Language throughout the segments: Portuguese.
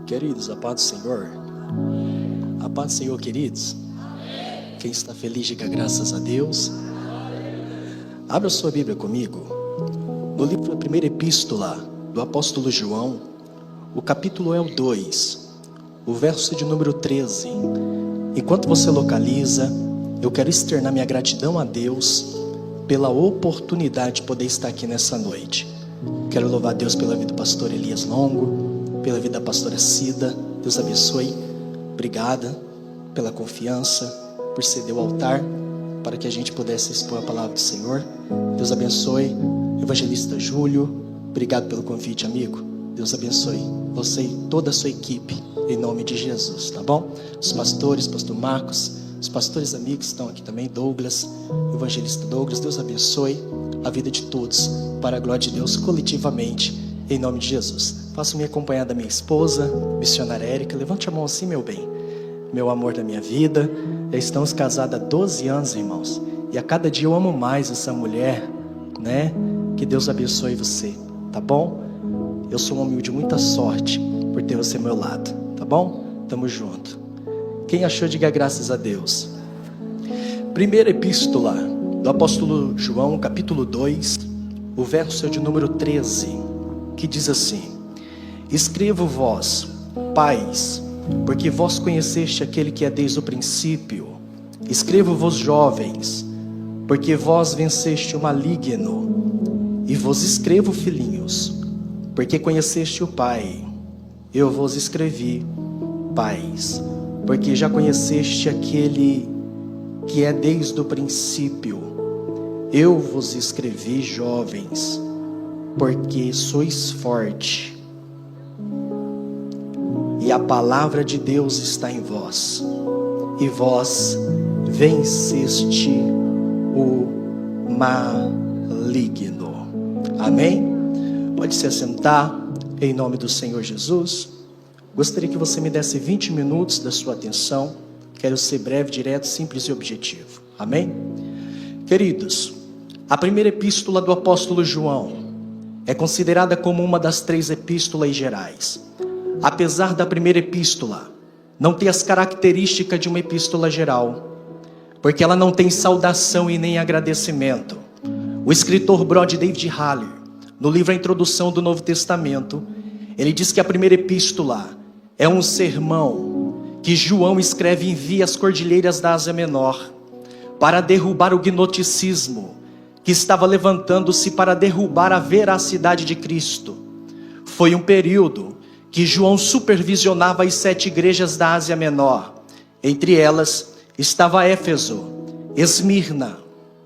Queridos, a paz do Senhor. A paz do Senhor, queridos. Quem está feliz, diga graças a Deus. Abra sua Bíblia comigo no livro da primeira epístola do apóstolo João. O capítulo é o 2, o verso de número 13. Enquanto você localiza, eu quero externar minha gratidão a Deus pela oportunidade de poder estar aqui nessa noite. Quero louvar a Deus pela vida do pastor Elias Longo, pela vida da pastora Cida. Deus abençoe. Obrigada pela confiança, por ceder o altar para que a gente pudesse expor a palavra do Senhor. Deus abençoe. Evangelista Júlio, obrigado pelo convite, amigo. Deus abençoe você e toda a sua equipe, em nome de Jesus, tá bom? Os pastores, pastor Marcos, os pastores amigos estão aqui também, Douglas, evangelista Douglas. Deus abençoe a vida de todos, para a glória de Deus, coletivamente, em nome de Jesus. Faço-me acompanhar da minha esposa, missionária Érica. Levante a mão assim, meu bem, meu amor da minha vida. Já estamos casados há 12 anos, irmãos, e a cada dia eu amo mais essa mulher, né? Que Deus abençoe você, tá bom? Eu sou um homem de muita sorte por ter você ao meu lado, tá bom? Tamo junto. Quem achou, diga graças a Deus. Primeira epístola do apóstolo João, capítulo 2, o verso é de número 13, que diz assim: Escrevo vós, pais, porque vós conheceste aquele que é desde o princípio. Escrevo vos, jovens, porque vós venceste o maligno. E vos escrevo, filhinhos, porque conheceste o Pai. Eu vos escrevi, pais, porque já conheceste aquele que é desde o princípio. Eu vos escrevi, jovens, porque sois forte, e a palavra de Deus está em vós, e vós venceste o maligno. Amém? Pode se assentar, em nome do Senhor Jesus. Gostaria que você me desse 20 minutos da sua atenção. Quero ser breve, direto, simples e objetivo. Amém? Queridos, a primeira epístola do apóstolo João é considerada como uma das 3 epístolas gerais. Apesar da primeira epístola não ter as características de uma epístola geral, porque ela não tem saudação e nem agradecimento. O escritor Brody David Haller, no livro A Introdução do Novo Testamento, ele diz que a primeira epístola é um sermão que João escreve em via às cordilheiras da Ásia Menor, para derrubar o gnosticismo que estava levantando-se para derrubar a veracidade de Cristo. Foi um período que João supervisionava as 7 igrejas da Ásia Menor. Entre elas estava Éfeso, Esmirna,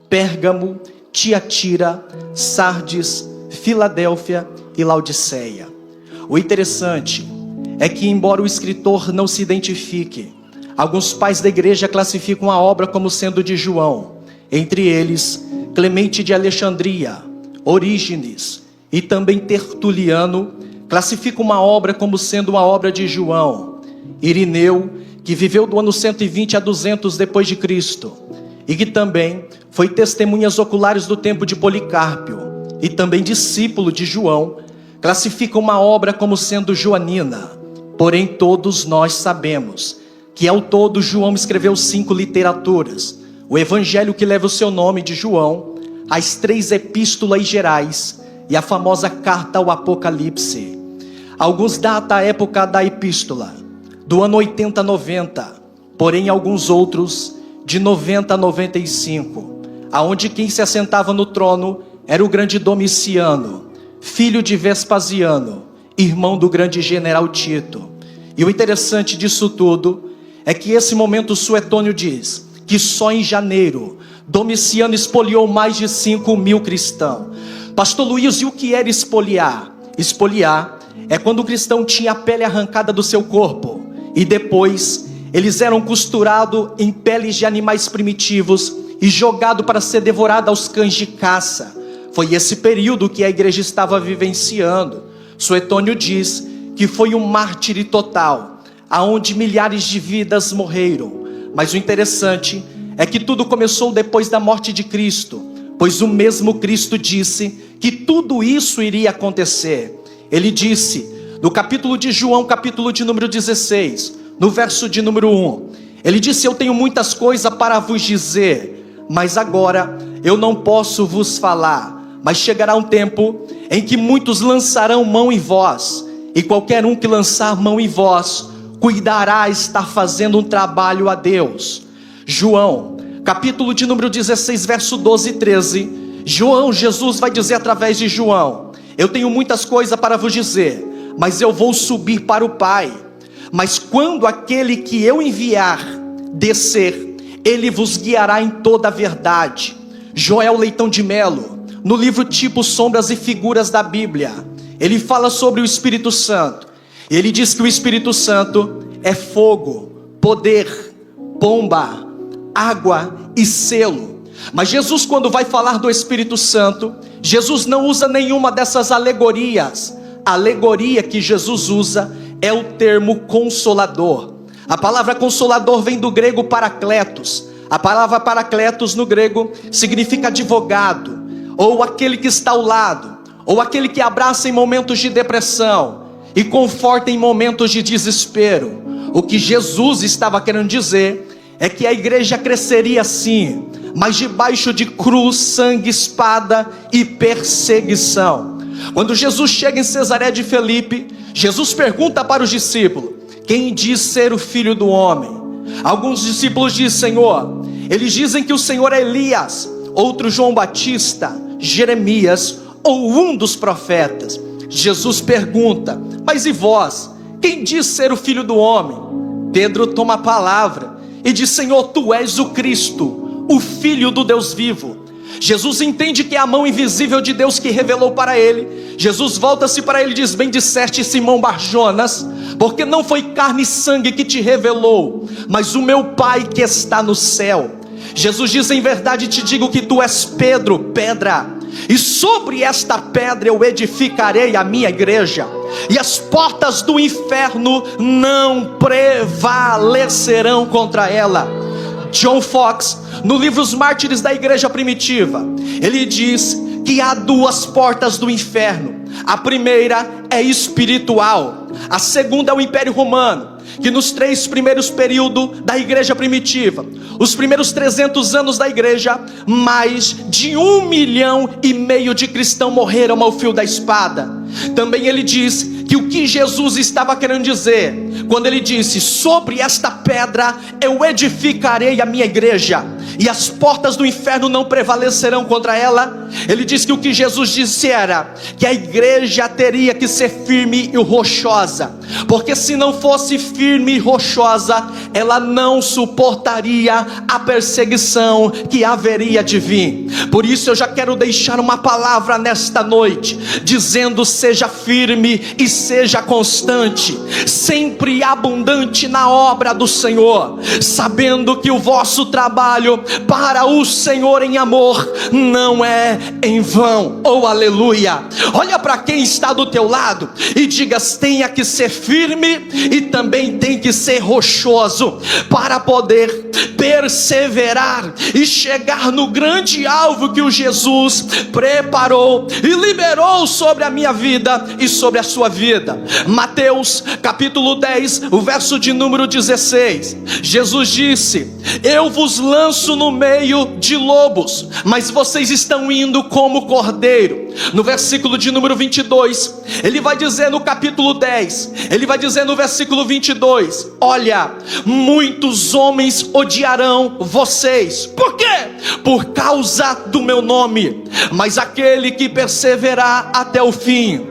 Pérgamo, Tiatira, Sardes, Filadélfia e Laodiceia. O interessante é que, embora o escritor não se identifique, alguns pais da igreja classificam a obra como sendo de João. Entre eles, Clemente de Alexandria, Orígenes e também Tertuliano classificam uma obra como sendo uma obra de João. Irineu, que viveu do ano 120 a 200 depois de Cristo, e que também foi testemunhas oculares do tempo de Policarpo, e também discípulo de João, classifica uma obra como sendo joanina. Porém, todos nós sabemos que ao todo João escreveu 5 literaturas: o evangelho que leva o seu nome de João, as 3 epístolas gerais e a famosa carta ao Apocalipse. Alguns datam a época da epístola do ano 80 a 90, porém alguns outros de 90 a 95, aonde quem se assentava no trono era o grande Domiciano, filho de Vespasiano, irmão do grande general Tito. E o interessante disso tudo é que esse momento Suetônio diz que só em janeiro Domiciano expoliou mais de 5.000 cristãos. Pastor Luiz, e o que era expoliar? Expoliar é quando o cristão tinha a pele arrancada do seu corpo, e depois eles eram costurados em peles de animais primitivos e jogados para ser devorado aos cães de caça. Foi esse período que a igreja estava vivenciando. Suetônio diz que foi um mártir total, aonde milhares de vidas morreram. Mas o interessante é que tudo começou depois da morte de Cristo, pois o mesmo Cristo disse que tudo isso iria acontecer. Ele disse: no capítulo de João, capítulo de número 16, no verso de número 1. Ele disse: eu tenho muitas coisas para vos dizer, mas agora eu não posso vos falar. Mas chegará um tempo em que muitos lançarão mão em vós, e qualquer um que lançar mão em vós, cuidará estar fazendo um trabalho a Deus. João, capítulo de número 16, verso 12 e 13. Jesus vai dizer através de João: eu tenho muitas coisas para vos dizer, mas eu vou subir para o Pai. Mas quando aquele que eu enviar descer, ele vos guiará em toda a verdade. Joel Leitão de Melo, no livro Tipos, Sombras e Figuras da Bíblia, ele fala sobre o Espírito Santo. Ele diz que o Espírito Santo é fogo, poder, pomba, água e selo. Mas Jesus, quando vai falar do Espírito Santo, Jesus não usa nenhuma dessas alegorias. A alegoria que Jesus usa é o termo consolador. A palavra consolador vem do grego parakletos. A palavra parakletos no grego significa advogado, ou aquele que está ao lado, ou aquele que abraça em momentos de depressão e conforta em momentos de desespero. O que Jesus estava querendo dizer é que a igreja cresceria sim, mas debaixo de cruz, sangue, espada e perseguição. Quando Jesus chega em Cesareia de Filipe, Jesus pergunta para os discípulos: quem diz ser o Filho do Homem? Alguns discípulos dizem: Senhor. Eles dizem que o Senhor é Elias, outros João Batista, Jeremias ou um dos profetas. Jesus pergunta: mas e vós? Quem diz ser o Filho do Homem? Pedro toma a palavra e diz: Senhor, tu és o Cristo, o Filho do Deus vivo. Jesus entende que é a mão invisível de Deus que revelou para ele. Jesus volta-se para ele e diz: bem disseste, Simão Barjonas, porque não foi carne e sangue que te revelou, mas o meu Pai que está no céu. Jesus diz: em verdade te digo que tu és Pedro, pedra, e sobre esta pedra eu edificarei a minha igreja, e as portas do inferno não prevalecerão contra ela. John Fox, no livro Os Mártires da Igreja Primitiva, ele diz que há duas portas do inferno. A primeira é espiritual, a segunda é o Império Romano, que nos 3 primeiros períodos da igreja primitiva, os primeiros 300 anos da igreja, mais de 1,5 milhão de cristãos morreram ao fio da espada. Também ele diz que o que Jesus estava querendo dizer, quando ele disse: sobre esta pedra eu edificarei a minha igreja, e as portas do inferno não prevalecerão contra ela. Ele diz que o que Jesus disse era que a igreja teria que ser firme e rochosa, porque se não fosse firme e rochosa, ela não suportaria a perseguição que haveria de vir. Por isso eu já quero deixar uma palavra nesta noite, dizendo: seja firme e seja constante, sempre abundante na obra do Senhor, sabendo que o vosso trabalho para o Senhor em amor não é em vão. Oh, aleluia! Olha para quem está do teu lado e diga: tenha que ser firme e também tem que ser rochoso para poder perseverar e chegar no grande alvo que o Jesus preparou e liberou sobre a minha vida e sobre a sua vida. Mateus capítulo 10, o verso de número 16, Jesus disse: eu vos lanço no meio de lobos, mas vocês estão indo como cordeiro. No versículo de número 22, ele vai dizer no capítulo 10, ele vai dizer no versículo 22, olha, muitos homens odiarão vocês. Por quê? Por causa do meu nome, mas aquele que perseverar até o fim,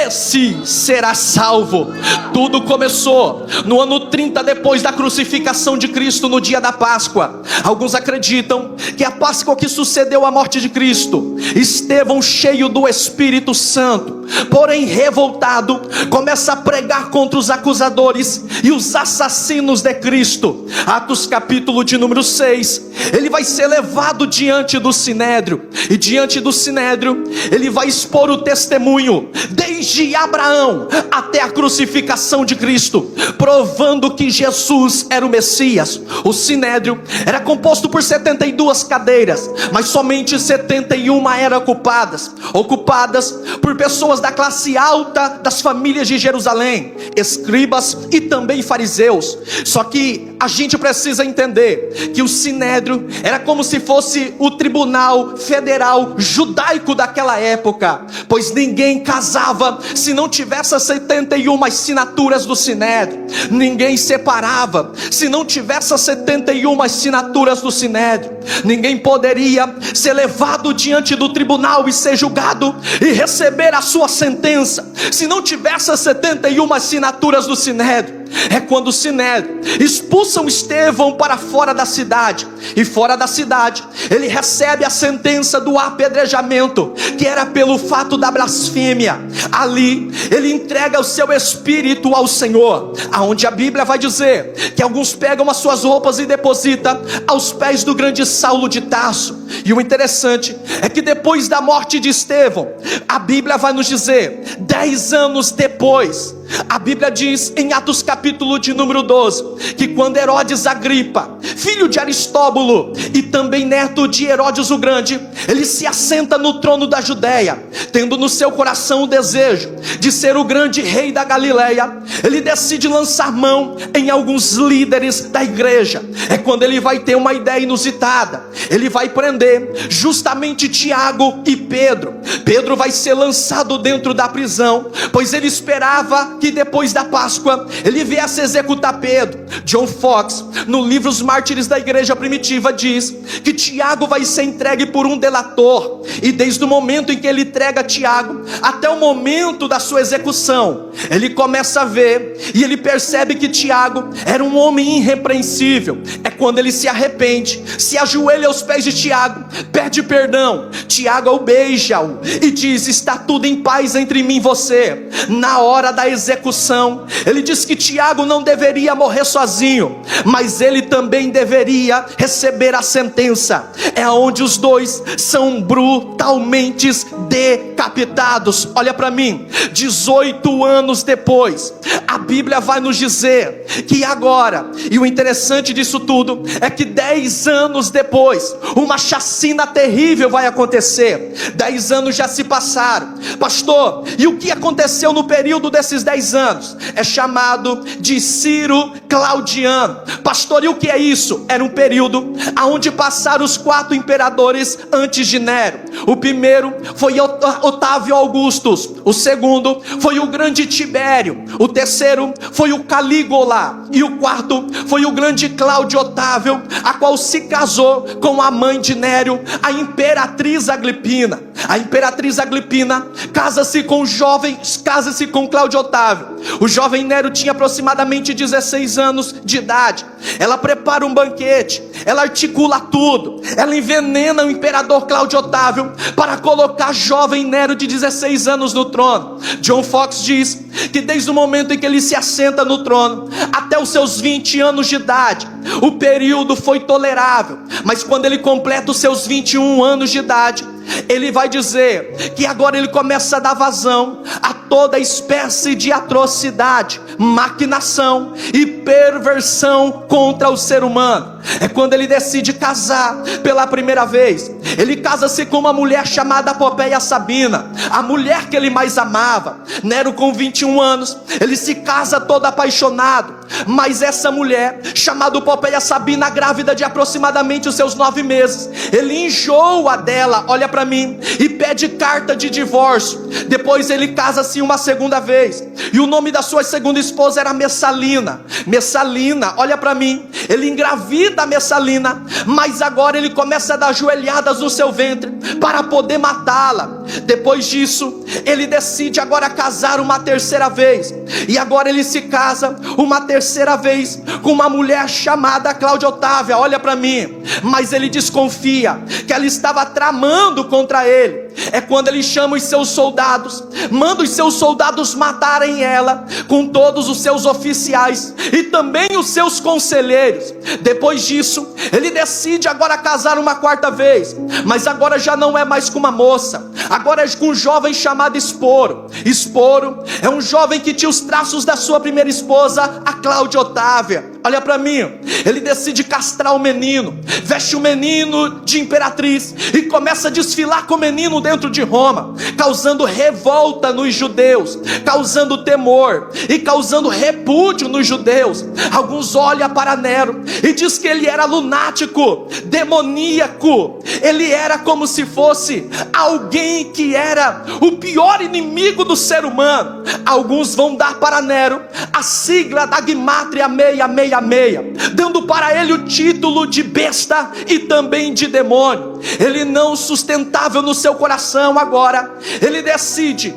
esse será salvo. Tudo começou no ano 30 depois da crucificação de Cristo, no dia da Páscoa. Alguns acreditam que a Páscoa que sucedeu à morte de Cristo, Estevão, cheio do Espírito Santo, porém revoltado, começa a pregar contra os acusadores e os assassinos de Cristo. Atos capítulo de número 6, ele vai ser levado diante do Sinédrio, e diante do Sinédrio ele vai expor o testemunho desde Abraão até a crucificação de Cristo, provando que Jesus era o Messias. O Sinédrio era composto por 72 cadeiras, mas somente 71 eram ocupadas por pessoas pessoas da classe alta das famílias de Jerusalém, escribas e também fariseus. Só que a gente precisa entender que o Sinédrio era como se fosse o tribunal federal judaico daquela época, pois ninguém casava se não tivesse as 71 assinaturas do Sinédrio, ninguém separava se não tivesse as 71 assinaturas do Sinédrio, ninguém poderia ser levado diante do tribunal e ser julgado e receber a sua sentença se não tivesse as 71 assinaturas do Sinédrio. É quando o Sinédrio expulsam Estevão para fora da cidade, e fora da cidade ele recebe a sentença do apedrejamento, que era pelo fato da blasfêmia. Ali ele entrega o seu espírito ao Senhor, aonde a Bíblia vai dizer que alguns pegam as suas roupas e depositam aos pés do grande Saulo de Tarso. E o interessante é que depois da morte de Estevão, a Bíblia vai nos dizer, 10 anos depois, a Bíblia diz em Atos capítulo de número 12, que quando Herodes Agripa, filho de Aristóbulo e também neto de Herodes o Grande, ele se assenta no trono da Judéia, tendo no seu coração o desejo de ser o grande rei da Galileia, ele decide lançar mão em alguns líderes da igreja. É quando ele vai ter uma ideia inusitada, ele vai prender justamente Tiago e Pedro. Pedro vai ser lançado dentro da prisão, pois ele esperava que depois da Páscoa ele viesse executar Pedro. John Fox, no livro Os Mártires da Igreja Primitiva, diz que Tiago vai ser entregue por um delator, e desde o momento em que ele entrega Tiago até o momento da sua execução, ele começa a ver e ele percebe que Tiago era um homem irrepreensível. É quando ele se arrepende, se ajoelha aos pés de Tiago, pede perdão. Tiago o beija-o e diz: está tudo em paz entre mim e você. Na hora da execução, ele diz que Tiago não deveria morrer sozinho, mas ele também deveria receber a sentença. É onde os dois são brutalmente decapitados. Olha para mim, 18 anos depois, a Bíblia vai nos dizer que agora, e o interessante disso tudo é que 10 anos depois, uma chacina terrível vai acontecer. 10 anos já se passaram, pastor, e o que aconteceu no período desses 10 anos? É chamado de Ciro Claudiano. Pastor, e o que é isso? Era um período onde passaram os 4 imperadores antes de Nero. O primeiro foi Otávio Augustus, o segundo foi o grande Tibério, o terceiro foi o Calígula, e o quarto foi o grande Cláudio Otávio, a qual se casou com a mãe de Nero, a imperatriz Agripina. A imperatriz Agripina casa-se com Cláudio Otávio. O jovem Nero tinha aproximadamente 16 anos de idade. Ela prepara um banquete, ela articula tudo, ela envenena o imperador Cláudio Otávio para colocar jovem Nero de 16 anos no trono. John Fox diz que desde o momento em que ele se assenta no trono até os seus 20 anos de idade, o período foi tolerável, mas quando ele completa os seus 21 anos de idade, ele vai dizer que agora ele começa a dar vazão a toda espécie de atrocidade, maquinação e perversão contra o ser humano. É quando ele decide casar pela primeira vez. Ele casa-se com uma mulher chamada Popeia Sabina, a mulher que ele mais amava. Nero, com 21 anos, ele se casa todo apaixonado, mas essa mulher, chamada Popeia Sabina, grávida de aproximadamente os seus 9 meses, ele enjoa dela, olha para mim, e pede carta de divórcio. Depois ele casa-se uma segunda vez, e o nome da sua segunda esposa era Messalina. Messalina, olha para mim, ele engravida a Messalina, mas agora ele começa a dar joelhadas no seu ventre para poder matá-la. Depois disso, ele decide agora casar uma terceira vez, e agora ele se casa uma terceira vez com uma mulher chamada Cláudia Otávia, olha para mim, mas ele desconfia que ela estava tramando contra ele. É quando ele chama os seus soldados, manda os seus soldados matarem ela, com todos os seus oficiais e também os seus conselheiros. Depois disso, ele decide agora casar uma quarta vez, mas agora já não é mais com uma moça, agora é com um jovem chamado Esporo. Esporo é um jovem que tinha os traços da sua primeira esposa, a Cláudia Otávia. olha para mim, ele decide castrar o menino, veste o menino de imperatriz e começa a desfilar com o menino dentro de Roma, causando revolta nos judeus, causando temor e causando repúdio nos judeus. Alguns olham para Nero e diz que ele era lunático, demoníaco, ele era como se fosse alguém que era o pior inimigo do ser humano. Alguns vão dar para Nero a sigla da Gimatria 666, dando para ele o título de besta e também de demônio. Ele, não sustentável no seu coração agora, ele decide,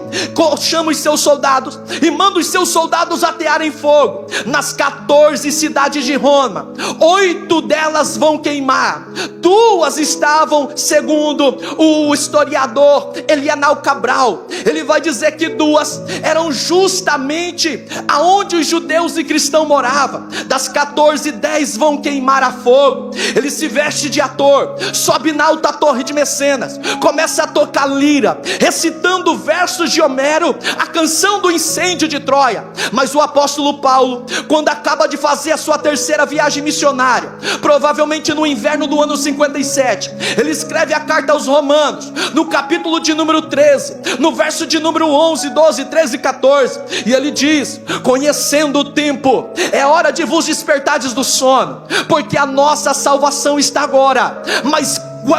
chama os seus soldados e manda os seus soldados atearem fogo nas 14 cidades de Roma. 8 delas vão queimar, 2 estavam, segundo o historiador Elianal Cabral, ele vai dizer que 2 eram justamente aonde os judeus e cristãos moravam. Das 14, 10 vão queimar a fogo. Ele se veste de ator, sobe na alta torre de Mecenas, começa a tocar lira, recitando versos de Homero, a canção do incêndio de Troia. Mas o apóstolo Paulo, quando acaba de fazer a sua 3ª viagem missionária, provavelmente no inverno do ano 57, ele escreve a carta aos Romanos, no capítulo de número 13, no verso de número 11, 12, 13 e 14, e ele diz: conhecendo o tempo, é hora de vos despertardes do sono, porque a nossa salvação está agora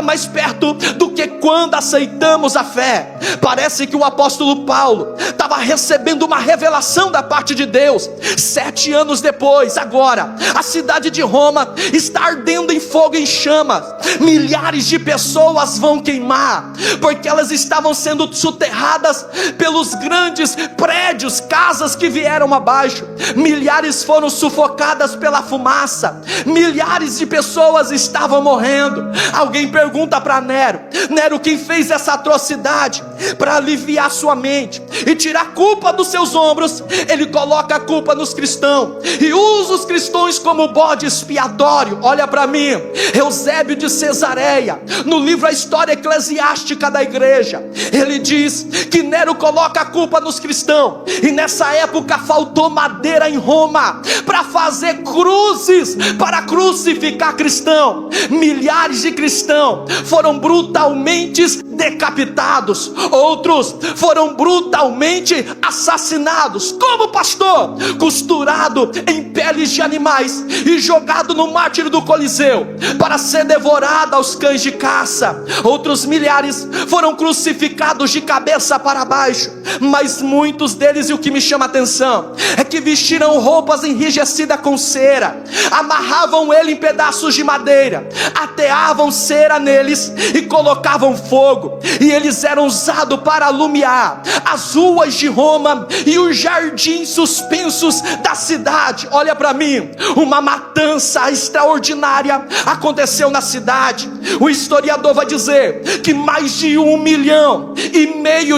mais perto do que quando aceitamos a fé. Parece que o apóstolo Paulo estava recebendo uma revelação da parte de Deus. 7 anos depois, agora, a cidade de Roma está ardendo em fogo, em chamas. Milhares de pessoas vão queimar, porque elas estavam sendo soterradas pelos grandes prédios, casas que vieram abaixo. Milhares foram sufocadas pela fumaça, milhares de pessoas estavam morrendo. Alguém pergunta para Nero: Nero, quem fez essa atrocidade? Para aliviar sua mente e tirar a culpa dos seus ombros, ele coloca a culpa nos cristãos e usa os cristãos como bode expiatório. Olha para mim, Eusébio de Cesareia, no livro A História Eclesiástica da Igreja, ele diz que Nero coloca a culpa nos cristãos, e nessa época faltou madeira em Roma para fazer cruzes, para crucificar cristão. Milhares de cristãos foram brutalmente decapitados, outros foram brutalmente assassinados. Como, pastor? Costurado em peles de animais e jogado no mártir do Coliseu para ser devorado aos cães de caça. Outros milhares foram crucificados de cabeça para baixo, mas muitos deles, e o que me chama a atenção é que vestiram roupas enrijecidas com cera, amarravam ele em pedaços de madeira, ateavam cera neles e colocavam fogo, e eles eram usados para alumiar as ruas de Roma e os jardins suspensos da cidade. Olha para mim, uma matança extraordinária aconteceu na cidade. O historiador vai dizer que mais de 1,5 milhão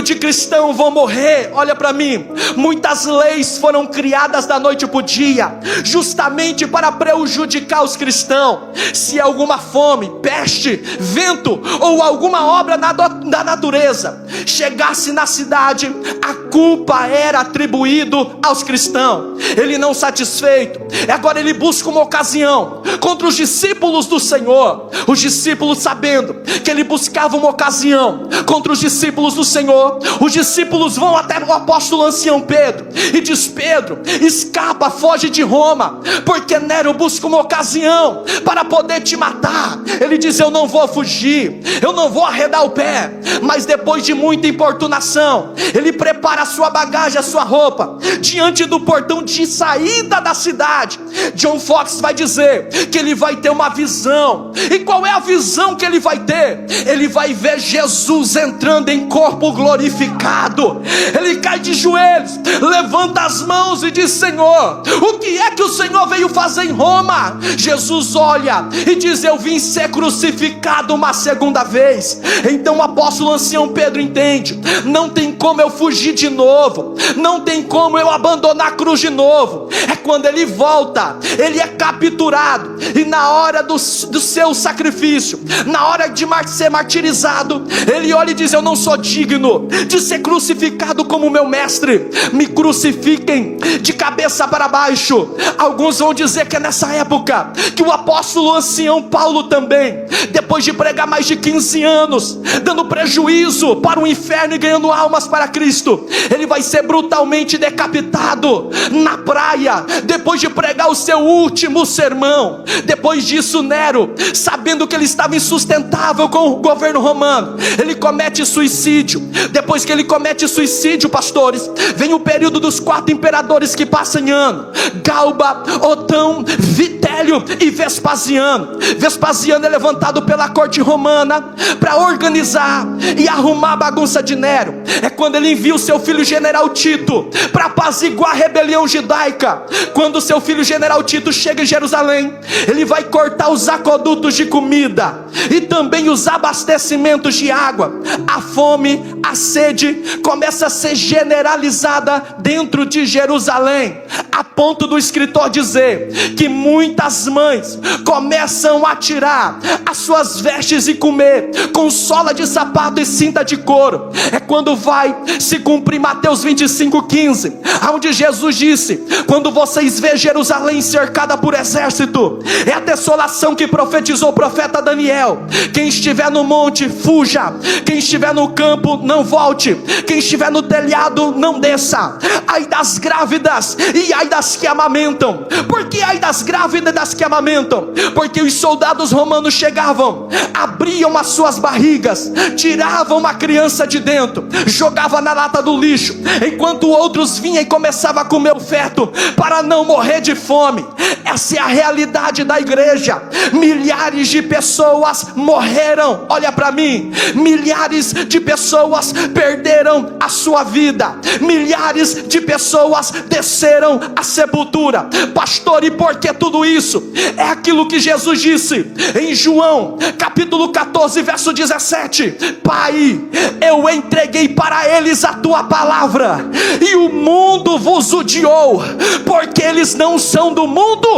de cristãos vão morrer. Olha para mim, muitas leis foram criadas da noite para o dia, justamente para prejudicar os cristãos. Se alguma fome, peste, vento ou alguma obra da natureza chegasse na cidade, a culpa era atribuída aos cristãos. Ele, não satisfeito, agora ele busca uma ocasião contra os discípulos do Senhor. Os discípulos, sabendo que ele buscava uma ocasião contra os discípulos do Senhor, os discípulos vão até o apóstolo ancião Pedro e diz: Pedro, escapa, foge de Roma, porque Nero busca uma ocasião para poder te matar. Ele diz: eu não vou fugir, eu não vou arredar o pé. Mas depois de muita importunação, ele prepara a sua bagagem, a sua roupa, diante do portão de saída da cidade. John Fox vai dizer que ele vai ter uma visão. E qual é a visão que ele vai ter? Ele vai ver Jesus entrando em corpo glorificado. Ele cai de joelhos, levanta as mãos e diz: Senhor, o que é que o Senhor veio fazer em Roma? Jesus olha e diz: eu vim ser crucificado uma segunda vez. Então o apóstolo ancião Pedro entende: não tem como eu fugir de de novo. Não tem como eu abandonar a cruz de novo. É quando ele volta, ele é capturado, e na hora do seu sacrifício, na hora de ser martirizado, ele olha e diz: eu não sou digno de ser crucificado como meu mestre, me crucifiquem de cabeça para baixo. Alguns vão dizer que é nessa época que o apóstolo ancião Paulo também, depois de pregar mais de 15 anos, dando prejuízo para o inferno e ganhando almas para Cristo, ele vai ser brutalmente decapitado na praia, depois de pregar o seu último sermão. Depois disso, Nero, sabendo que ele estava insustentável com o governo romano, ele comete suicídio. Depois que ele comete suicídio, pastores, vem o período dos 4 imperadores que passam em ano: Galba, Otão, Vitélio e Vespasiano. Vespasiano é levantado pela corte romana para organizar e arrumar a bagunça de Nero. É quando ele envia o seu filho general Tito para apaziguar a rebelião judaica. Quando o seu filho general Tito chega em Jerusalém, ele vai cortar os aquedutos de comida e também os abastecimentos de água. A fome, a sede começa a ser generalizada dentro de Jerusalém, a ponto do escritor dizer que muitas mães começam a tirar as suas vestes e comer com sola de sapato e cinta de couro. É quando vai se cumprir Mateus 25:15, onde Jesus disse: quando vocês vê Jerusalém cercada por exército, é a desolação que profetizou o profeta Daniel. Quem estiver no monte, fuja. Quem estiver no campo, não volte. Quem estiver no telhado, não desça. Ai das grávidas e ai das que amamentam. Por que ai das grávidas e das que amamentam? Porque os soldados romanos chegavam, abriam as suas barrigas, tiravam uma criança de dentro, jogavam na lata do lixo, enquanto outros vinham e começavam a comer o feto para não morrer de fome. Essa é a realidade da igreja. Milhares de pessoas morreram, olha para mim, milhares de pessoas perderam a sua vida, milhares de pessoas desceram a sepultura. Pastor, e por que tudo isso? É aquilo que Jesus disse em João capítulo 14 verso 17: Pai, eu entreguei para eles a tua palavra, e o mundo vos odiou, porque eles não são do mundo,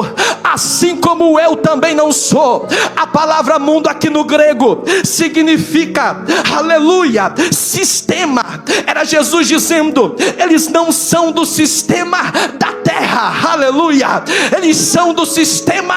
assim como eu também não sou. A palavra mundo aqui no grego significa, aleluia, sistema. Era Jesus dizendo: eles não são do sistema da terra, aleluia, eles são do sistema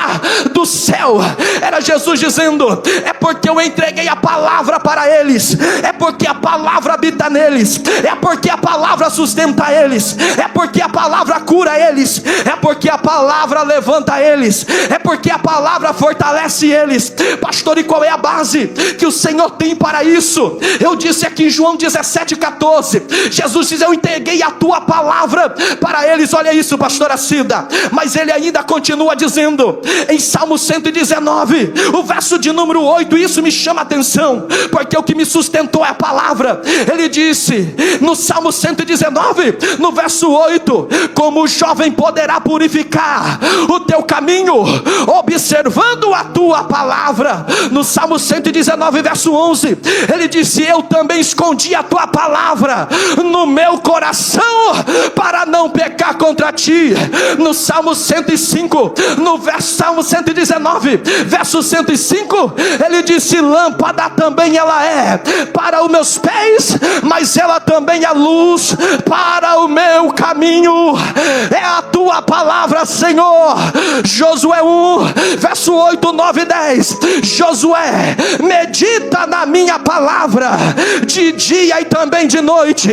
do céu. Era Jesus dizendo: é porque eu entreguei a palavra para eles, é porque a palavra habita neles, é porque a palavra sustenta eles, é porque a palavra cura eles, é porque a palavra levanta eles, é porque a palavra fortalece eles. Pastor, e qual é a base que o Senhor tem para isso? Eu disse aqui em João 17:14, Jesus diz: eu entreguei a tua palavra para eles. Olha isso, pastora Cida. Mas ele ainda continua dizendo em Salmo 119, o verso de número 8, isso me chama a atenção, porque o que me sustentou é a palavra. Ele disse no Salmo 119, no verso 8: como o jovem poderá purificar o teu caminho, observando a tua palavra. No Salmo 119 verso 11, ele disse: eu também escondi a tua palavra no meu coração, para não pecar contra ti. No Salmo 105, Salmo 119 verso 105, ele disse: lâmpada também ela é para os meus pés, mas ela também é luz para o meu caminho. É a tua palavra, Senhor. Josué 1 verso 8, 9 e 10: Josué, medita na minha palavra de dia e também de noite,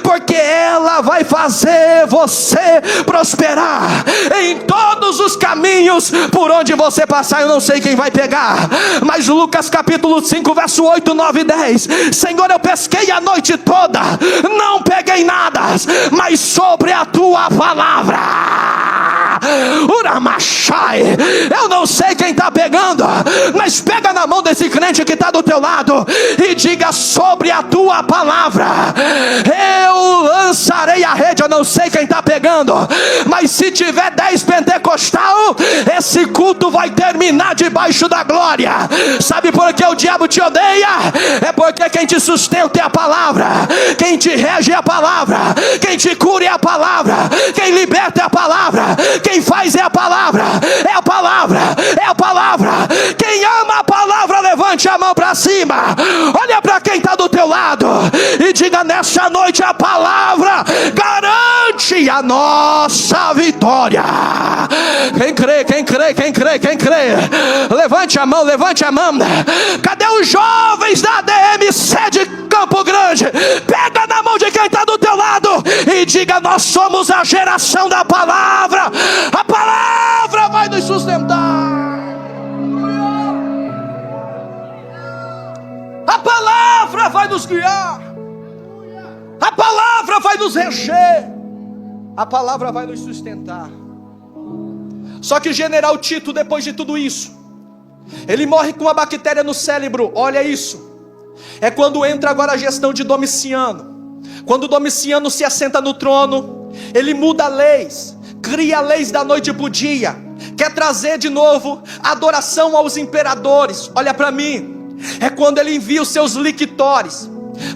porque ela vai fazer você prosperar em todos os caminhos por onde você passar. Eu não sei quem vai pegar, mas Lucas capítulo 5 verso 8, 9 e 10: Senhor, eu pesquei a noite toda, não peguei nada, mas sobre a tua palavra, Uramachai. Eu não sei quem está pegando, mas pega na mão desse crente que está do teu lado e diga: sobre a tua palavra eu lançarei a rede. Eu não sei quem está pegando, mas se tiver 10 pentecostal, esse culto vai terminar debaixo da glória. Sabe por que o diabo te odeia? É porque quem te sustenta é a palavra, quem te rege é a palavra, quem te cura é a palavra, quem liberta é a palavra, quem faz é a palavra, é a palavra, é a palavra. Quem ama a palavra, levante a mão para cima, olha para quem está do teu lado e diga: nessa noite a palavra garante a nossa vitória. Quem crê, quem crê, quem crê, quem crê, levante a mão, levante a mão. Cadê os jovens da DMC de Campo Grande? Pega na mão de quem está do teu lado e diga: nós somos a geração da palavra. A palavra vai nos sustentar. A palavra vai nos guiar. A palavra vai nos reger. A palavra vai nos sustentar. Só que General Tito, depois de tudo isso, ele morre com uma bactéria no cérebro. Olha isso. É quando entra agora a gestão de Domiciano. Quando Domiciano se assenta no trono, ele muda leis, cria leis da noite para o dia, quer trazer de novo adoração aos imperadores. Olha para mim. É quando ele envia os seus lictores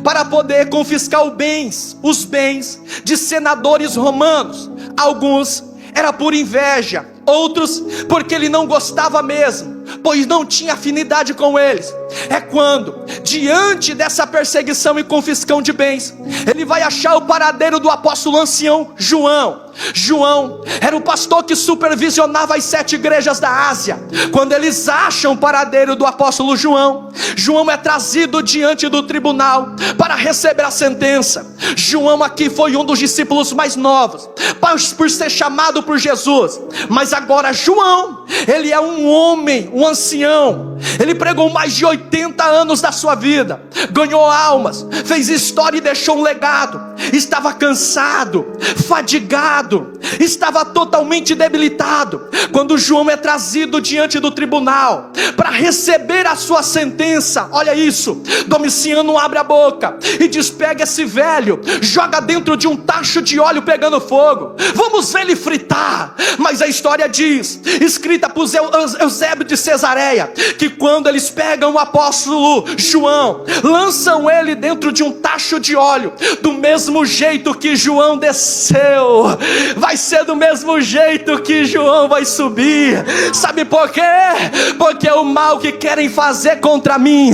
para poder confiscar os bens de senadores romanos. Alguns era por inveja, outros porque ele não gostava mesmo, pois não tinha afinidade com eles. É quando, diante dessa perseguição e confiscão de bens, ele vai achar o paradeiro do apóstolo ancião João. João era o pastor que supervisionava as 7 igrejas da Ásia. Quando eles acham o paradeiro do apóstolo João, João é trazido diante do tribunal para receber a sentença. João aqui foi um dos discípulos mais novos, por ser chamado por Jesus. Mas agora João, ele é um homem, um ancião. Ele pregou mais de 80 anos da sua vida, ganhou almas, fez história e deixou um legado. Estava cansado, fadigado, estava totalmente debilitado. Quando João é trazido diante do tribunal para receber a sua sentença, olha isso, Domiciano abre a boca e diz: pega esse velho, joga dentro de um tacho de óleo pegando fogo, vamos ver ele fritar. Mas a história diz, escrita por Eusébio de Cesareia, que quando eles pegam o apóstolo João, lançam ele dentro de um tacho de óleo. Do mesmo jeito que João desceu, vai ser do mesmo jeito que João vai subir. Sabe por quê? Porque o mal que querem fazer contra mim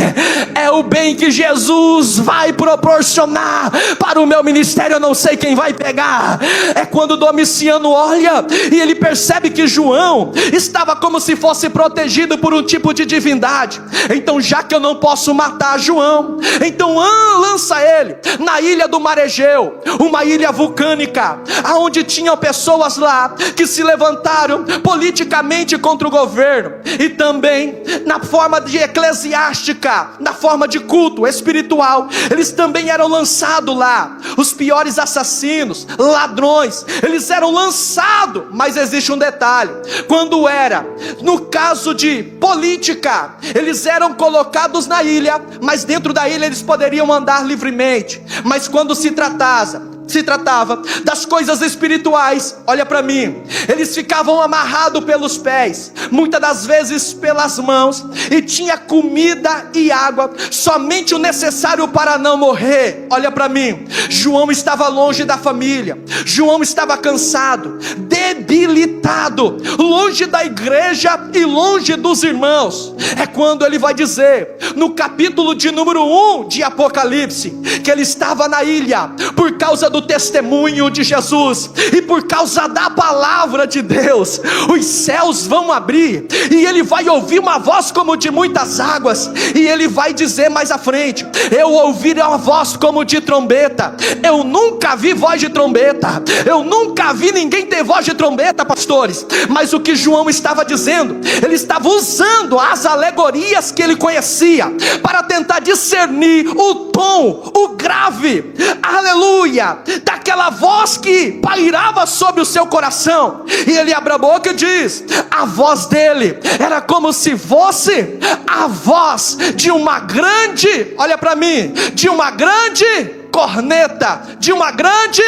é o bem que Jesus vai proporcionar para o meu ministério. Eu não sei quem vai pegar. É quando Domiciano olha e ele percebe que João estava como se fosse protegido por um tipo de divindade. Então, já que eu não posso matar João, então lança ele na ilha do Mar Egeu, uma ilha vulcânica, aonde tinham pessoas lá que se levantaram politicamente contra o governo, e também na forma de eclesiástica, na forma de culto espiritual, eles também eram lançados lá. Os piores assassinos, ladrões, eles eram lançados. Mas existe um detalhe: quando era no caso de política, eles eram colocados na ilha, mas dentro da ilha eles poderiam andar livremente. Mas quando se tratava das coisas espirituais, olha para mim, eles ficavam amarrados pelos pés, muitas das vezes pelas mãos, e tinha comida e água, somente o necessário para não morrer. Olha para mim, João estava longe da família, João estava cansado, debilitado, longe da igreja e longe dos irmãos. É quando ele vai dizer, no capítulo de número 1 de Apocalipse, que ele estava na ilha por causa do testemunho de Jesus e por causa da palavra de Deus. Os céus vão abrir e ele vai ouvir uma voz como de muitas águas, e ele vai dizer mais à frente: eu ouvi uma voz como de trombeta. Eu nunca vi voz de trombeta, eu nunca vi ninguém ter voz de trombeta, pastores. Mas o que João estava dizendo, ele estava usando as alegorias que ele conhecia para tentar discernir o tom, o grave, aleluia, daquela voz que pairava sobre o seu coração. E ele abre a boca e diz: a voz dele era como se fosse a voz de uma grande, olha para mim, de uma grande corneta, de uma grande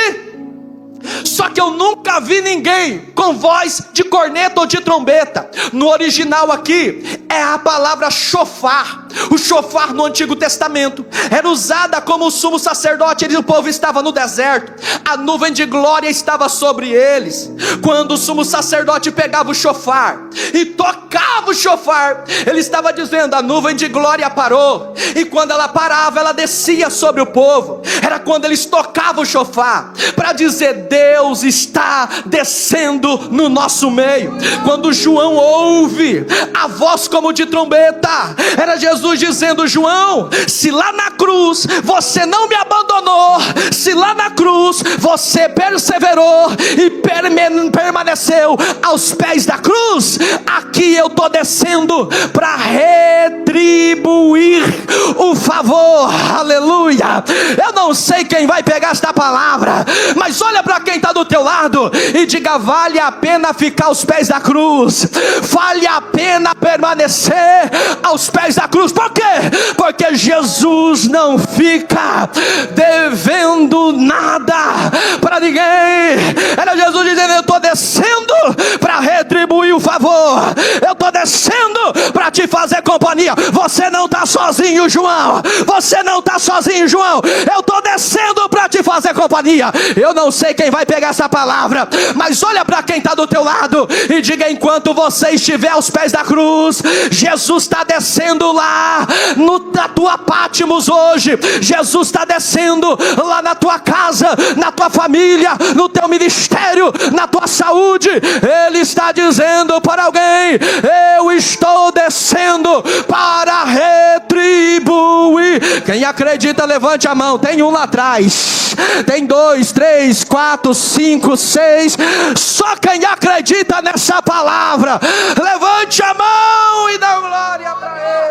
Só que eu nunca vi ninguém com voz de corneta ou de trombeta. No original aqui é a palavra shofar. O shofar no Antigo Testamento era usada como o sumo sacerdote. O povo estava no deserto, a nuvem de glória estava sobre eles. Quando o sumo sacerdote pegava o shofar e tocava o shofar, ele estava dizendo: a nuvem de glória parou. E quando ela parava, ela descia sobre o povo. Era quando eles tocavam o shofar para dizer: Deus está descendo no nosso meio. Quando João ouve a voz como de trombeta, era Jesus dizendo: João, se lá na cruz você não me abandonou, se lá na cruz você perseverou e permaneceu aos pés da cruz, aqui eu estou descendo para retribuir o favor. Aleluia. Eu não sei quem vai pegar esta palavra, mas olha para quem está do teu lado e diga: vale a pena ficar aos pés da cruz, vale a pena permanecer aos pés da cruz. Por quê? Porque Jesus não fica devendo nada para ninguém. Era Jesus dizendo: eu estou descendo para retribuir o favor, eu estou descendo para te fazer companhia. Você não está sozinho, João. Você não está sozinho, João. Eu estou descendo para te fazer companhia. Eu não sei quem vai pegar essa palavra, mas olha para quem está do teu lado e diga: enquanto você estiver aos pés da cruz, Jesus está descendo lá na tua Pátimos hoje. Jesus está descendo lá na tua casa, na tua família, no teu ministério, na tua saúde. Ele está dizendo para alguém: eu estou descendo para retribuir. Quem acredita, levante a mão. Tem um lá atrás, tem 2, 3, 4, 5, 6. Só quem acredita nessa palavra, levante a mão e dá glória para Ele.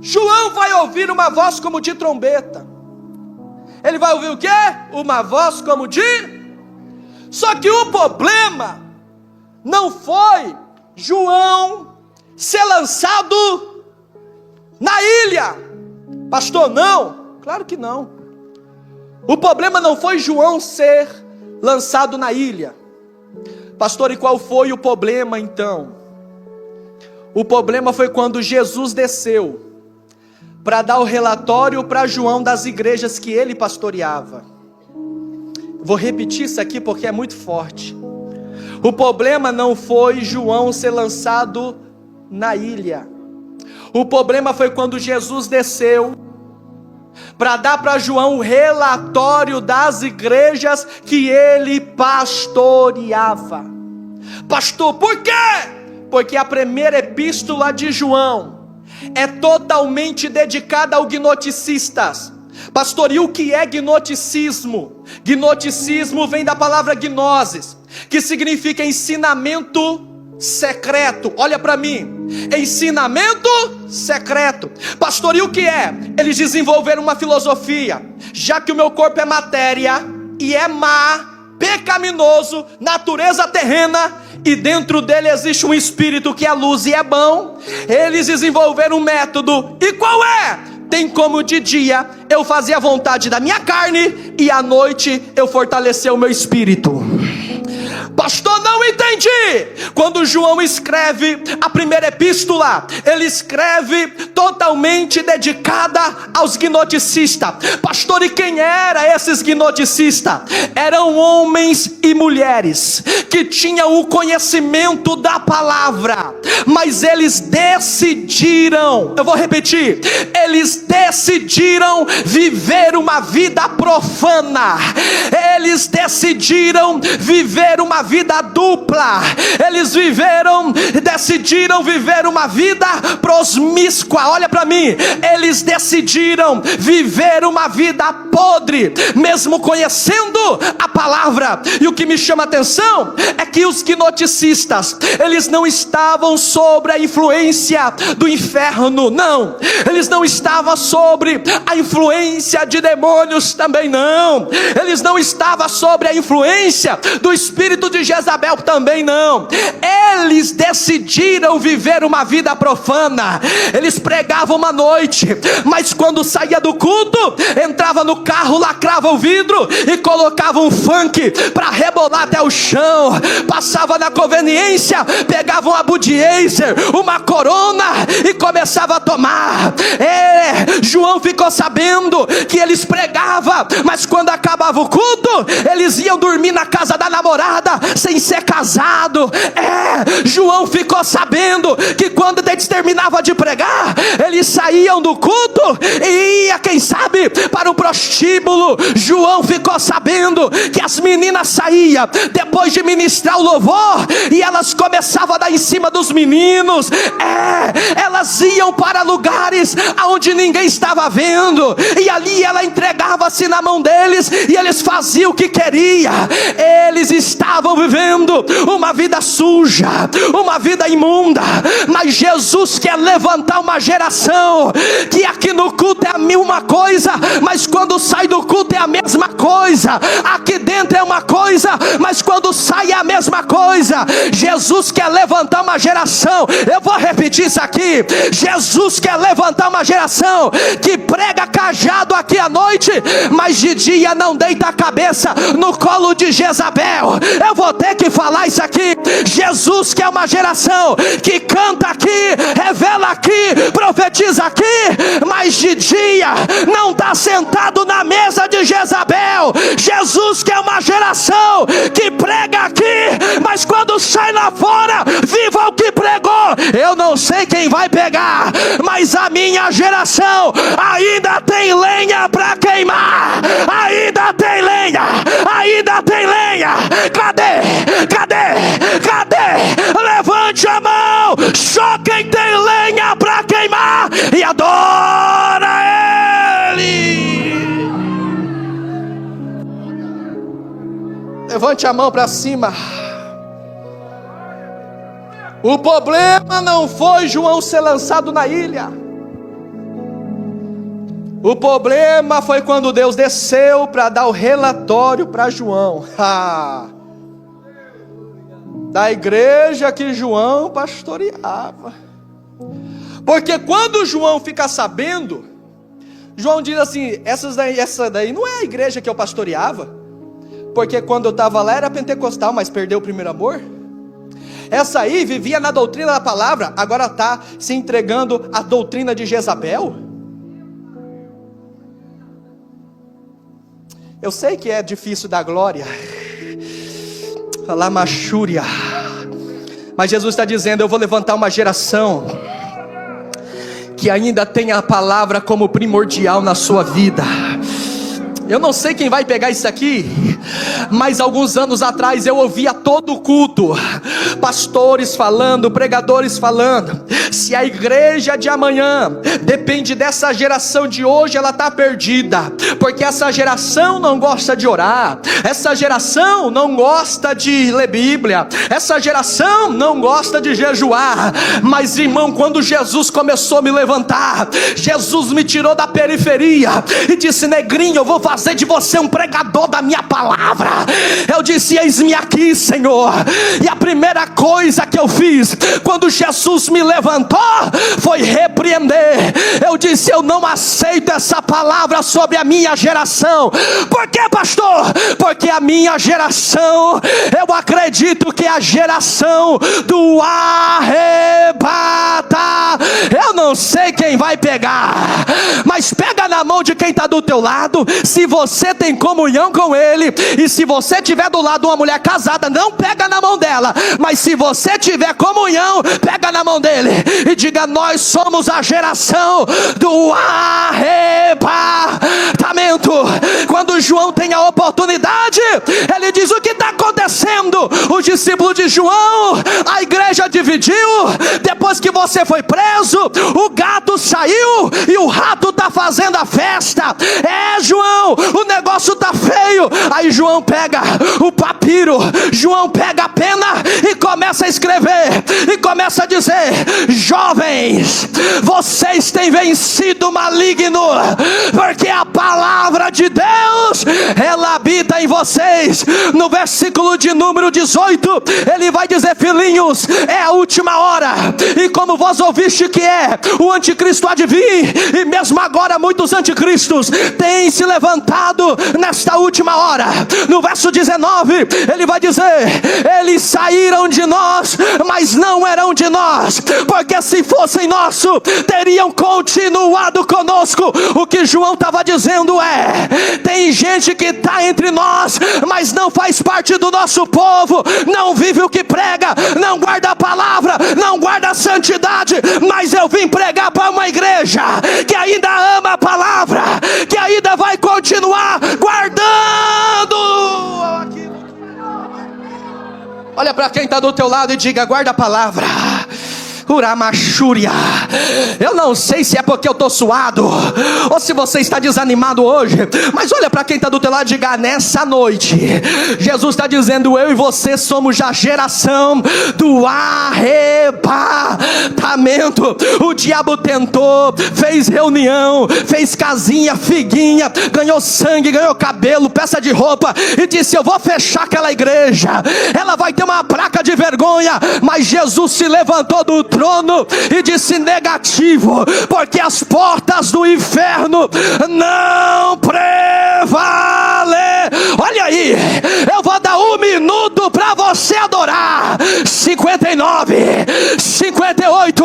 João vai ouvir uma voz como de trombeta. Ele vai ouvir o quê? Uma voz como de... Só que o problema não foi João ser lançado na ilha. Pastor, não. Claro que não. O problema não foi João ser lançado na ilha. Pastor, e qual foi o problema então? O problema foi quando Jesus desceu para dar o relatório para João das igrejas que ele pastoreava. Vou repetir isso aqui porque é muito forte. O problema não foi João ser lançado na ilha. O problema foi quando Jesus desceu para dar para João o relatório das igrejas que ele pastoreava. Pastor, por quê? Porque a primeira epístola de João é totalmente dedicada ao gnosticistas. Pastor, e o que é gnosticismo? Gnosticismo vem da palavra gnosis, que significa ensinamento secreto. Olha para mim, ensinamento secreto. Pastor, e o que é? Eles desenvolveram uma filosofia: já que o meu corpo é matéria e é má, pecaminoso, natureza terrena, e dentro dele existe um espírito que é luz e é bom, eles desenvolveram um método. E qual é? Tem como de dia eu fazer a vontade da minha carne e à noite eu fortalecer o meu espírito. Pastor, não entendi. Quando João escreve a primeira epístola, ele escreve totalmente dedicada aos gnosticistas. Pastor, e quem eram esses gnosticistas? Eram homens e mulheres que tinham o conhecimento da palavra, mas eles decidiram, eu vou repetir, eles decidiram viver uma vida profana. Eles decidiram viver uma vida dupla. Eles decidiram viver uma vida prosmíscua. Olha para mim, eles decidiram viver uma vida podre, mesmo conhecendo a palavra. E o que me chama a atenção é que os gnosticistas, eles não estavam sobre a influência do inferno, não. Eles não estavam sobre a influência de demônios, também não. Eles não estavam sobre a influência do espírito de Jezabel, também não. Eles decidiram viver uma vida profana. Eles pregavam uma noite, mas quando saía do culto, entrava no carro, lacrava o vidro e colocava um funk para rebolar até o chão. Passava na conveniência, pegava uma Budweiser, uma Corona e começava a tomar. João ficou sabendo que eles pregavam, mas quando acabava o culto, eles iam dormir na casa da namorada sem ser casado. João ficou sabendo que quando eles terminavam de pregar, eles saíam do culto e ia, quem sabe, para o prostíbulo. João ficou sabendo que as meninas saíam depois de ministrar o louvor e elas começavam a dar em cima dos meninos. Elas iam para lugares onde ninguém estava vendo, e ali ela entregava-se na mão deles e eles faziam o que queria. Eles estavam vivendo uma vida suja, uma vida imunda. Mas Jesus quer levantar uma geração que aqui no culto é a mesma coisa, mas quando sai do culto é a mesma coisa. Aqui dentro é uma coisa, mas quando sai é a mesma coisa. Jesus quer levantar uma geração, eu vou repetir isso aqui: Jesus quer levantar uma geração que prega cajado aqui à noite, mas de dia não deita a cabeça no colo de Jezabel. Eu vou ter que falar isso aqui. Jesus quer uma geração que canta aqui, revela aqui, profetiza aqui, mas de dia não está sentado na mesa de Jezabel. Jesus quer uma geração que prega aqui, mas quando sai lá fora, viva o que pregou. Eu não sei quem vai pegar, mas a minha geração ainda tem lenha para queimar. Ainda tem lenha, ainda tem lenha. Cadê? Cadê? Cadê? Levante a mão, só quem tem lenha para queimar e adora Ele. Levante a mão para cima. O problema não foi João ser lançado na ilha. O problema foi quando Deus desceu para dar o relatório para João. Da igreja que João pastoreava. Porque quando João fica sabendo, João diz assim: essa daí não é a igreja que eu pastoreava. Porque quando eu estava lá era pentecostal, mas perdeu o primeiro amor. Essa aí vivia na doutrina da palavra, agora está se entregando à doutrina de Jezabel. Eu sei que é difícil dar glória, falar machúria, mas Jesus está dizendo: eu vou levantar uma geração que ainda tem a palavra como primordial na sua vida. Eu não sei quem vai pegar isso aqui, mas alguns anos atrás eu ouvia todo culto, pastores falando, pregadores falando: se a igreja de amanhã depende dessa geração de hoje, ela está perdida, porque essa geração não gosta de orar, essa geração não gosta de ler Bíblia, essa geração não gosta de jejuar. Mas irmão, quando Jesus começou a me levantar, Jesus me tirou da periferia e disse: negrinho, eu vou fazer de você um pregador da minha palavra. Eu disse: eis-me aqui, Senhor. E a primeira coisa que eu fiz quando Jesus me levantou foi repreender. Eu disse: eu não aceito essa palavra sobre a minha geração. Por quê, pastor? Porque a minha geração, eu acredito que é a geração do arrebata. Eu não sei quem vai pegar, mas pega na mão de quem está do teu lado. Se você tem comunhão com ele, e se você tiver do lado uma mulher casada, não pega na mão dela, mas se você tiver comunhão, pega na mão dele e diga: nós somos a geração do arrebatamento. Quando João tem a oportunidade, ele diz: o que está acontecendo? O discípulo de João, a igreja dividiu. Depois que você foi preso, o gato saiu e o rato está fazendo a festa. João, o negócio está feio. Aí Aí João pega o papiro, João pega a pena e começa a escrever, e começa a dizer: jovens, vocês têm vencido o maligno, porque a palavra de Deus, ela habita em vocês. No versículo de número 18, ele vai dizer: filhinhos, é a última hora, e como vós ouviste que o anticristo há de vir, e mesmo agora muitos anticristos têm se levantado nesta última hora. No verso 19, ele vai dizer: eles saíram de nós, mas não eram de nós, porque se fossem nosso, teriam continuado conosco. O que João estava dizendo tem gente que está entre nós, mas não faz parte do nosso povo, não vive o que prega, não guarda a palavra, não guarda a santidade. Mas eu vim pregar para uma igreja que ainda ama a palavra, que ainda vai continuar guardando aquilo. Olha para quem está do teu lado e diga: guarda a palavra. Uramachúria. Eu não sei se é porque eu estou suado, ou se você está desanimado hoje, mas olha para quem está do teu lado e diga: nessa noite, Jesus está dizendo: eu e você somos a geração do arrebatamento. O diabo tentou, fez reunião, fez casinha, figuinha, ganhou sangue, ganhou cabelo, peça de roupa, e disse: eu vou fechar aquela igreja, ela vai ter uma placa de vergonha. Mas Jesus se levantou do trono e disse: negativo, porque as portas do inferno não prevalecerão. Olha aí, eu vou dar 1 minuto para você adorar. 59, 58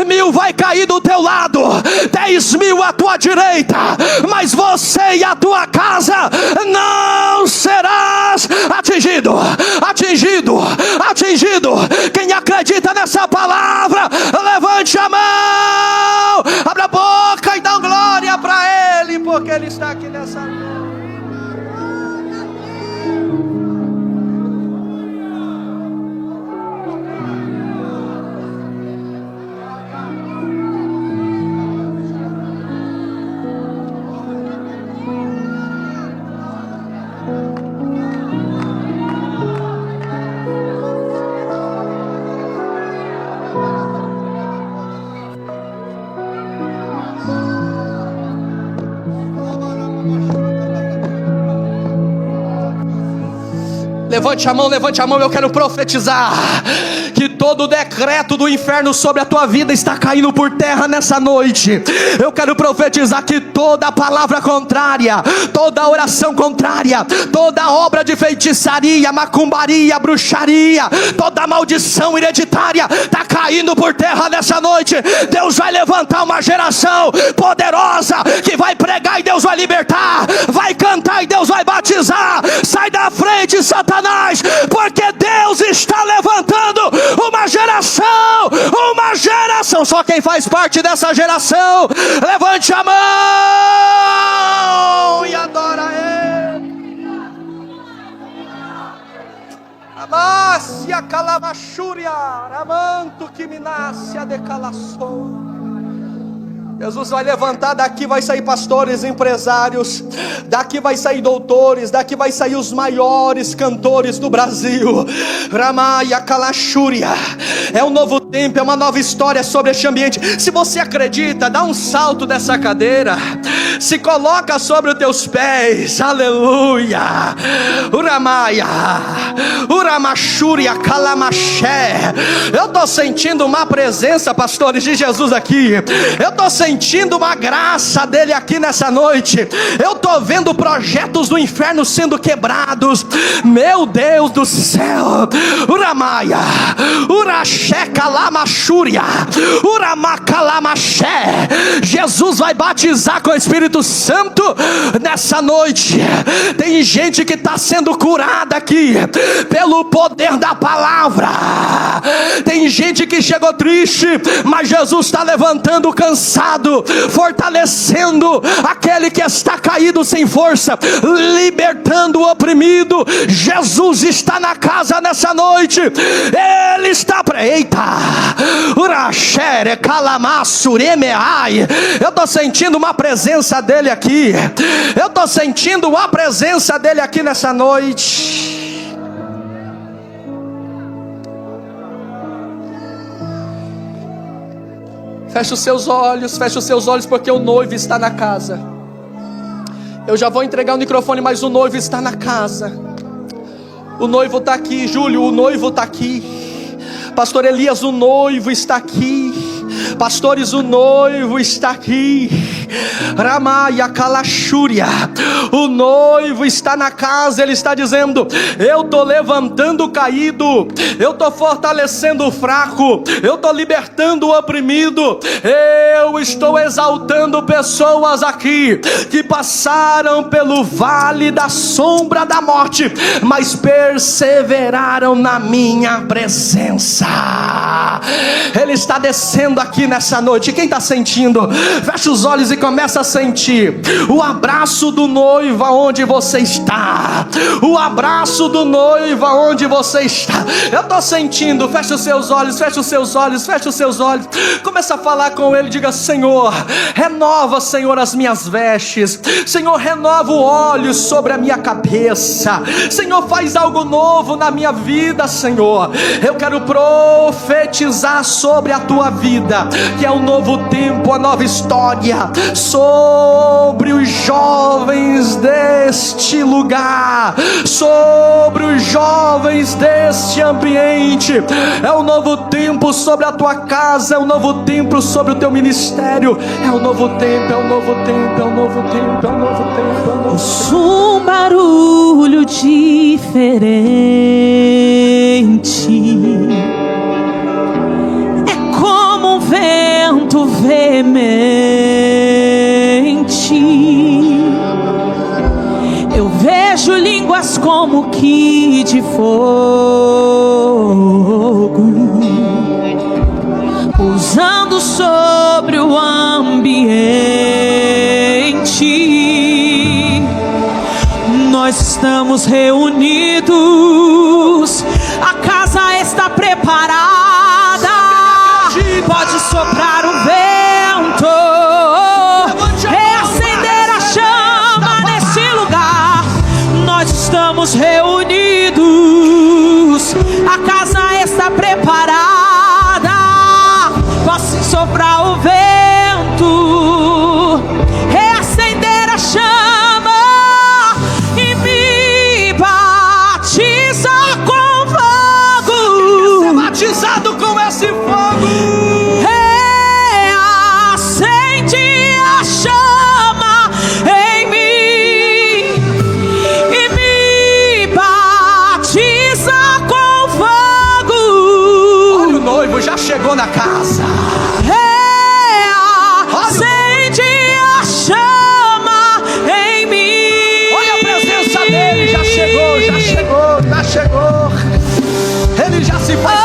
mil vai cair do teu lado, 10 mil à tua direita, mas você e a tua casa não serás atingido. Atingido, atingido. Quem acredita nessa palavra, levante a mão, abra a boca e dá glória para Ele, porque Ele está aqui nessa noite. Levante a mão, eu quero profetizar que todo decreto do inferno sobre a tua vida está caindo por terra nessa noite. Eu quero profetizar que toda palavra contrária, toda oração contrária, toda obra de feitiçaria, macumbaria, bruxaria, toda maldição hereditária está caindo por terra nessa noite. Deus vai levantar uma geração poderosa que vai pregar e Deus vai libertar, vai cantar e Deus vai batizar. Sai da frente, Satanás, porque Deus está levantando uma geração. Só quem faz parte dessa geração, levante a mão e adora Ele. Amácia calamachúria, amanto que me nasce a decalaçou. Jesus vai levantar, daqui vai sair pastores, empresários, daqui vai sair doutores, daqui vai sair os maiores cantores do Brasil. Ramaya Kalachúria. É um novo tempo, é uma nova história sobre este ambiente. Se você acredita, dá um salto dessa cadeira, se coloca sobre os teus pés, aleluia. Uramaya, Uramachúria Kalamaché. Eu estou sentindo uma presença, pastores, de Jesus aqui. Eu estou sentindo uma graça dele aqui nessa noite. Eu estou vendo projetos do inferno sendo quebrados. Meu Deus do céu. Uramaya, Uraché Kalamachúria, Uramacalamaché. Jesus vai batizar com o Espírito Santo nessa noite. Tem gente que está sendo curada aqui pelo poder da palavra. Tem gente que chegou triste, mas Jesus está levantando cansado, lado, fortalecendo aquele que está caído sem força, libertando o oprimido. Jesus está na casa nessa noite. Ele está eita, urachere calamassuremeai. Eu estou sentindo uma presença dele aqui. Eu estou sentindo a presença dele aqui nessa noite. Feche os seus olhos, porque o noivo está na casa. Eu já vou entregar o microfone, mas o noivo está na casa. O noivo está aqui, Júlio, o noivo está aqui. Pastor Elias, o noivo está aqui. Pastores, o noivo está aqui. Ramaya Kalashúria, o noivo está na casa. Ele está dizendo: eu estou levantando o caído, eu estou fortalecendo o fraco, eu estou libertando o oprimido, eu estou exaltando pessoas aqui que passaram pelo vale da sombra da morte, mas perseveraram na minha presença. Ele está descendo aqui nessa noite. Quem está sentindo? Fecha os olhos e começa a sentir o abraço do noivo aonde você está. O abraço do noivo aonde você está. Eu estou sentindo. Fecha os seus olhos, fecha os seus olhos, fecha os seus olhos. Começa a falar com ele. Diga: Senhor, renova, Senhor, as minhas vestes. Senhor, renova o óleo sobre a minha cabeça. Senhor, faz algo novo na minha vida, Senhor. Eu quero profetizar sobre a tua vida, que é um novo tempo, a nova história, sobre os jovens deste lugar, sobre os jovens deste ambiente. É um novo tempo sobre a tua casa, é um novo tempo sobre o teu ministério. É um novo tempo, é um novo tempo, é um novo tempo, é um novo tempo, é um novo tempo. Um barulho diferente, é como um vento veemente. Eu vejo línguas como que de fogo, pousando sobre o ambiente. Nós estamos reunidos, a casa está preparada. Pode soprar o vento, reacender a chama nesse lugar. Nós estamos reunidos, a casa está preparada. Pode soprar o vento, reacender a chama e me batiza com fogo. Ser batizado com esse fogo. Reacende a chama em mim e me batiza com fogo. Olha, o noivo já chegou na casa. Reacende a chama em mim. Olha a presença dele, já chegou, já chegou, já chegou. Ele já se faz